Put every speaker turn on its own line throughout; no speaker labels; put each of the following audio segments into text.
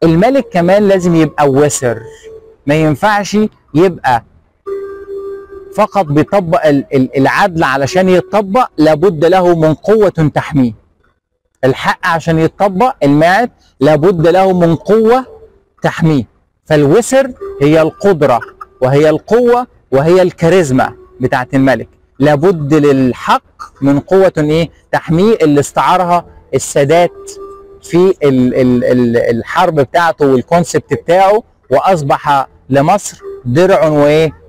الملك كمان لازم يبقى وسر، ما ينفعش يبقى فقط بيطبق العدل. علشان يتطبق لابد له من قوة تحميه. الحق عشان يتطبق الماعز لابد له من قوة تحميه. فالوسر هي القدرة وهي القوة وهي الكاريزما بتاعت الملك. لابد للحق من قوة تحميه، اللي استعارها السادات في الحرب بتاعته والكونسبت بتاعه، واصبح لمصر درع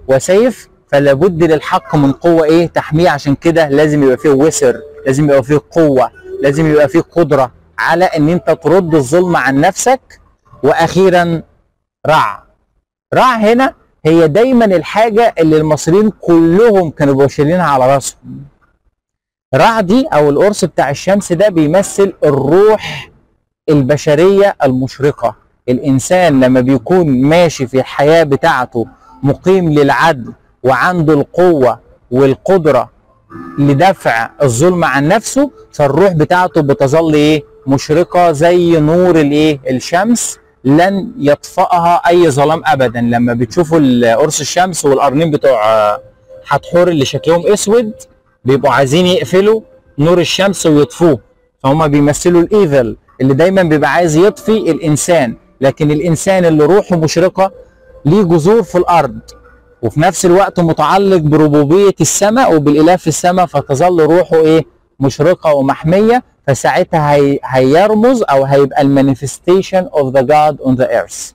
وسيف. فلابد للحق من قوة تحميه. عشان كده لازم يبقى فيه وسر، لازم يبقى فيه قوة، لازم يبقى فيه قدرة على ان انت ترد الظلم عن نفسك. واخيرا رع. رع هنا هي دايما الحاجة اللي المصريين كلهم كانوا شايلينها على راسهم. رع دي او القرص بتاع الشمس ده بيمثل الروح البشرية المشرقة. الانسان لما بيكون ماشي في الحياة بتاعته مقيم للعدل وعنده القوة والقدرة لدفع الظلم عن نفسه، فالروح بتاعته بتظل مشرقة زي نور الشمس، لن يطفئها اي ظلام ابدا. لما بتشوفوا قرص الشمس والقرنين بتوع حتحور اللي شكلهم اسود بيبقوا عايزين يقفلوا نور الشمس ويطفوه، فهم بيمثلوا الايفل اللي دايما بيبقى عايز يطفي الانسان. لكن الانسان اللي روحه مشرقة ليه جذور في الارض، وفي نفس الوقت متعلق بربوبية السماء وبالاله في السماء، فتظل روحه مشرقة ومحمية. فساعتها هيرمز او هيبقى المانيفستيشن اوف ذا جاد اون ذا ايرث.